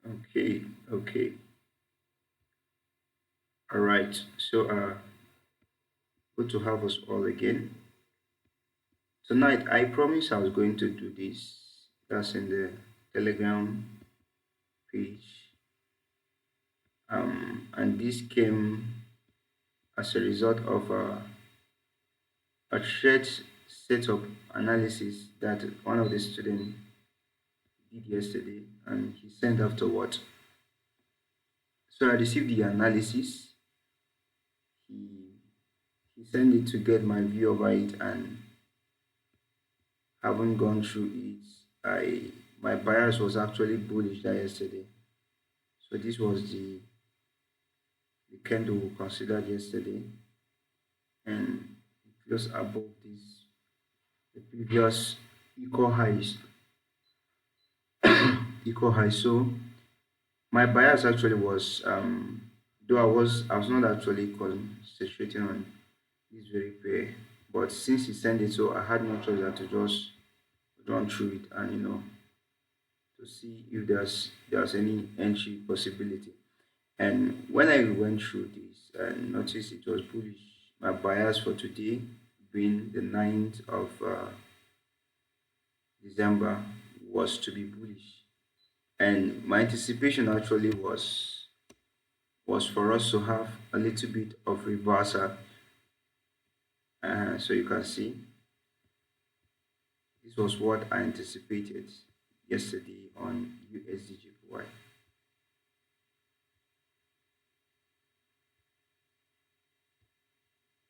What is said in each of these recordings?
Okay, okay. All right. Good to have us all again. Tonight, I promised I was going to do this. That's in the Telegram page. And this came as a result of a shared setup analysis that one of the students did yesterday, and he sent afterward. So I received the analysis. He he sent it to get my view over it, and haven't gone through it. I My bias was actually bullish that yesterday. So this was the candle we considered yesterday, and it closed above this the previous equal highs, equal high. So my bias actually was though I was not actually concentrating on this very pair, but since he sent it, so I had no choice than to just run through it and to see if there's any entry possibility. And when I went through this and noticed it was bullish, my bias for today being the 9th of December was to be bullish. And my anticipation actually was for us to have a little bit of reversal. So you can see this was what I anticipated yesterday on USDJPY.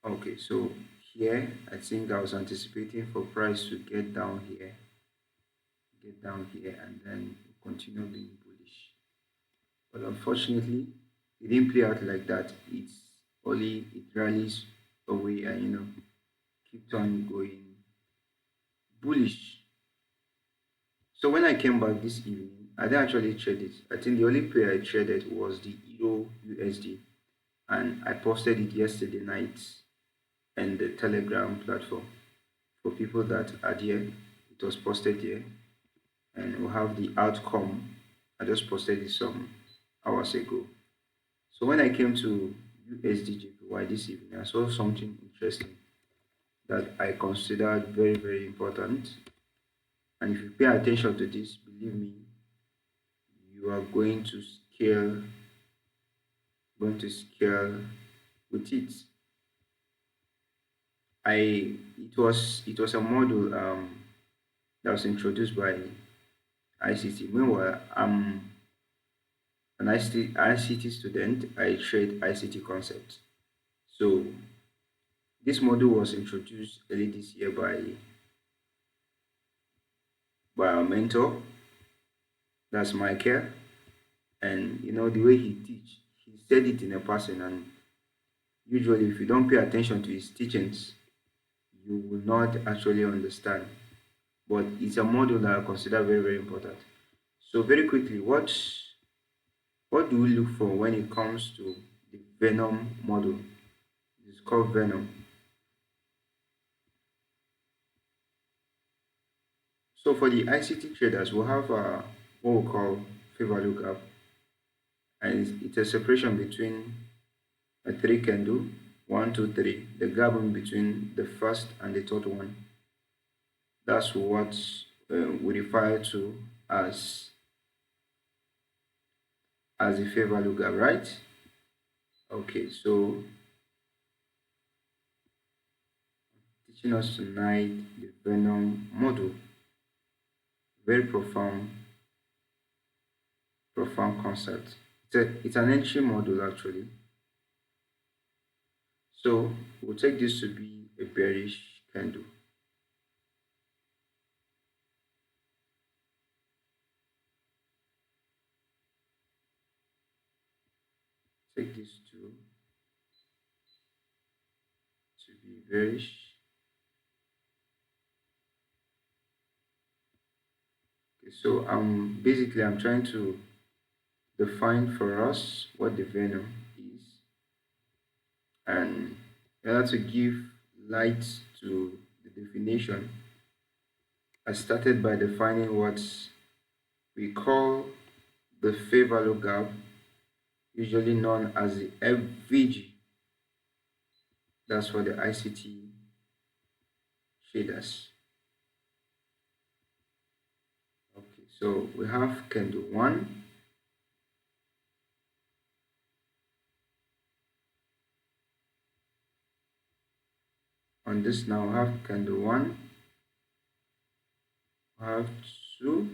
Okay, so here I think I was anticipating for price to get down here, and then continue being bullish. But unfortunately, it didn't play out like that. It rallies away and kept on going bullish. So when I came back this evening, I didn't actually trade it. I think the only pair I traded was the Euro USD, and I posted it yesterday night in the Telegram platform for people that are there. It was posted there, and we'll have the outcome. I just posted it some hours ago. So when I came to USDJPY this evening, I saw something interesting that I considered very, very important. And if you pay attention to this, believe me, you are going to scale with it. It was a model that was introduced by ICT. Meanwhile, I'm an ICT student. I trade ICT concepts. So this model was introduced early this year by our mentor, that's Michael. And the way he teach, he said it in a person, and usually if you don't pay attention to his teachings, you will not actually understand. But it's a model that I consider very, very important. So very quickly, what do we look for when it comes to the Venom model? It's called Venom. So for the ICT traders, we have what we call fair value gap, and it's a separation between a three candle, one, two, three, the gap in between the first and the third one. That's what we refer to as as a fair value gap, right? Okay, so teaching us tonight the Venom model, very profound concept. It's an entry model actually. So we'll take this to be a bearish candle. Take this to be bearish. Okay, so basically I'm trying to define for us what the venom is, and in order to give light to the definition, I started by defining what we call the fair value gap, usually known as the FVG. That's for the ICT shaders. Okay, so we have candle 1. On this now we have candle 1, we have 2,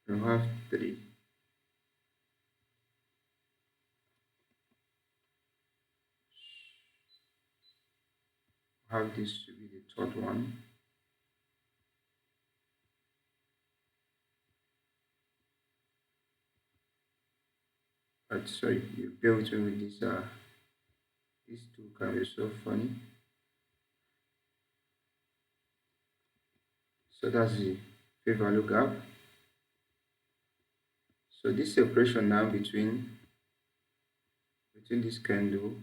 and we have 3. Have this to be the third one. But sorry, you bear with me with this. These two can be so funny. So that's the fair value gap. So this separation now between this candle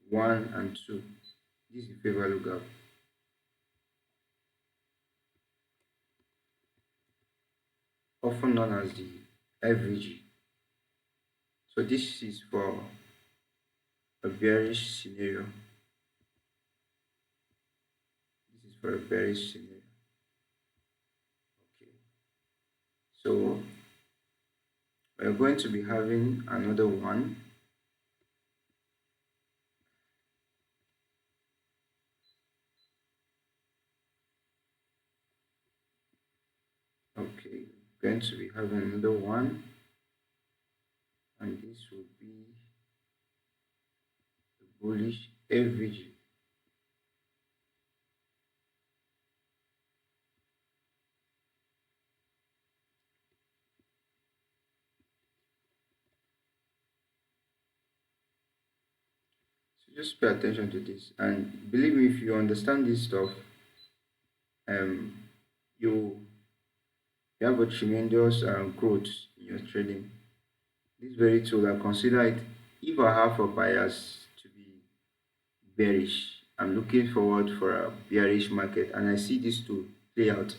1 and 2, this is the fair value gap. Often known as the FVG. So this is for a bearish scenario. This is for a bearish scenario. Okay. So we're going to be having another one. Okay, going to be having another one, and this will be the bullish FVG. So just pay attention to this, and believe me, if you understand this stuff, um, you have a tremendous growth in your trading. This very tool, I consider it, if I have a bias to be bearish, I'm looking forward for a bearish market, and I see this tool play out.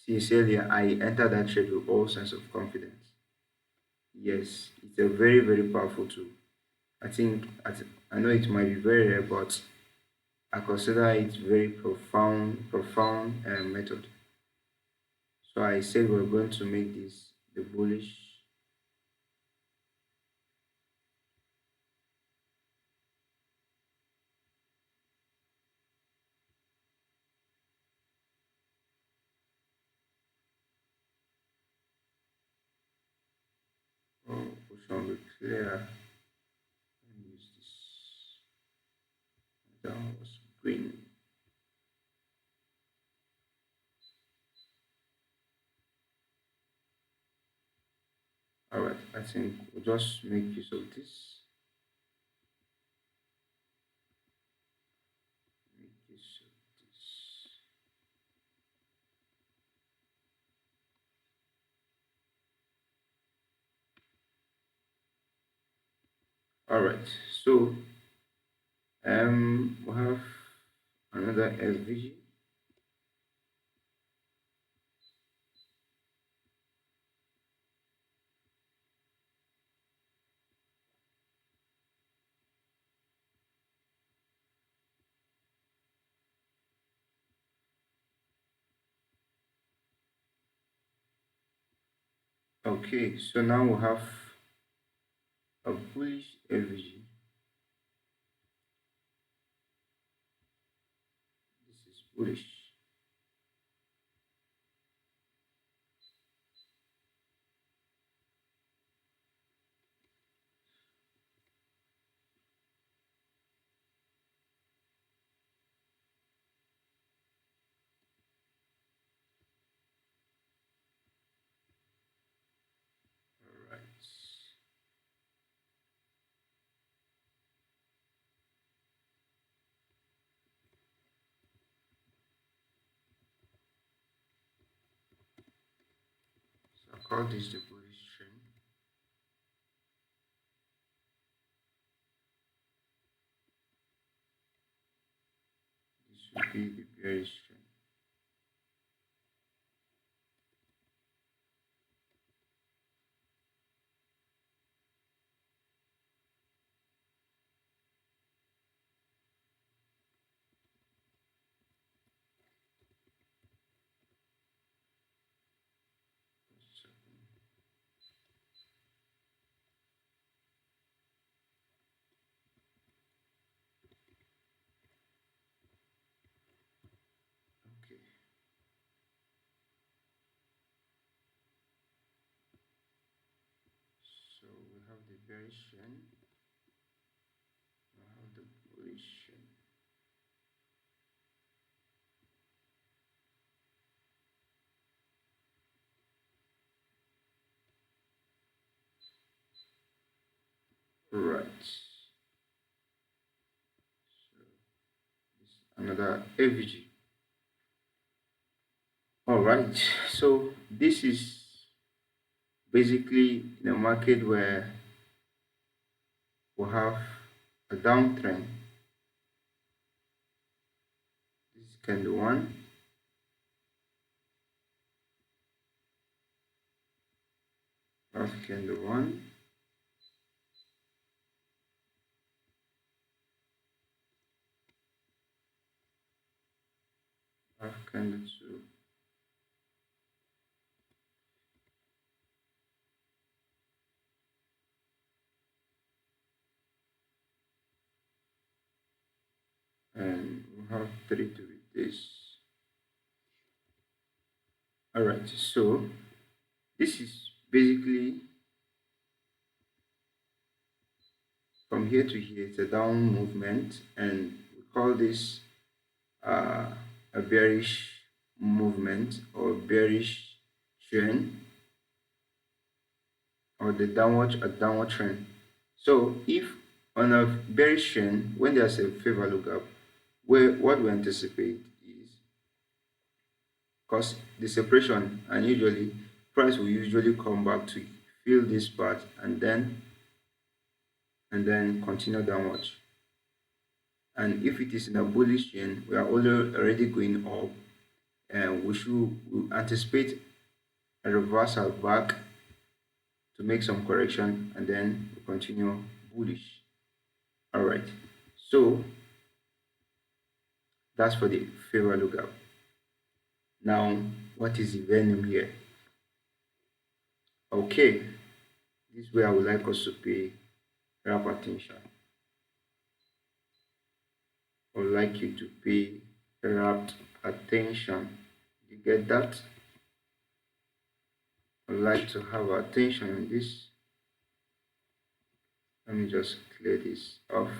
Sincerely, I enter that trade with all sense of confidence. Yes, it's a very, very powerful tool. I think I know it might be very rare, but I consider it very profound method. So I said we're going to make this the bullish. Oh, which one will be clear? Let me use this. That was green. All right, I think we'll just make use of this. Make use of this. All right, so we have another SVG. Okay, so now we have a bullish SVG. This is bullish. All right. So I call this the bullish trend. This would be the bearish trend. have the bearish trend, we have the bullish trend. Right. So this is another AVG. All right. So this is basically in a market where we have a downtrend. This is candle one, half candle one, half candle two, and we have three to be this. All right. So this is basically from here to here. It's a down movement, and we call this uh, a bearish movement or bearish trend, or the downward trend. So if on a bearish trend, when there's a favor lookup, where what we anticipate is, because the separation, and usually price will usually come back to fill this part and then continue downwards. And if it is in a bullish trend, we are already going up, and we anticipate a reversal back to make some correction, and then we continue bullish. All right. So that's for the favor lookup. Now, what is the venom here? Okay, this is where I would like us to pay sharp attention. I would like you to pay rapt attention. You get that? I would like to have attention on this. Let me just clear this off,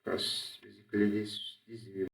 because basically this is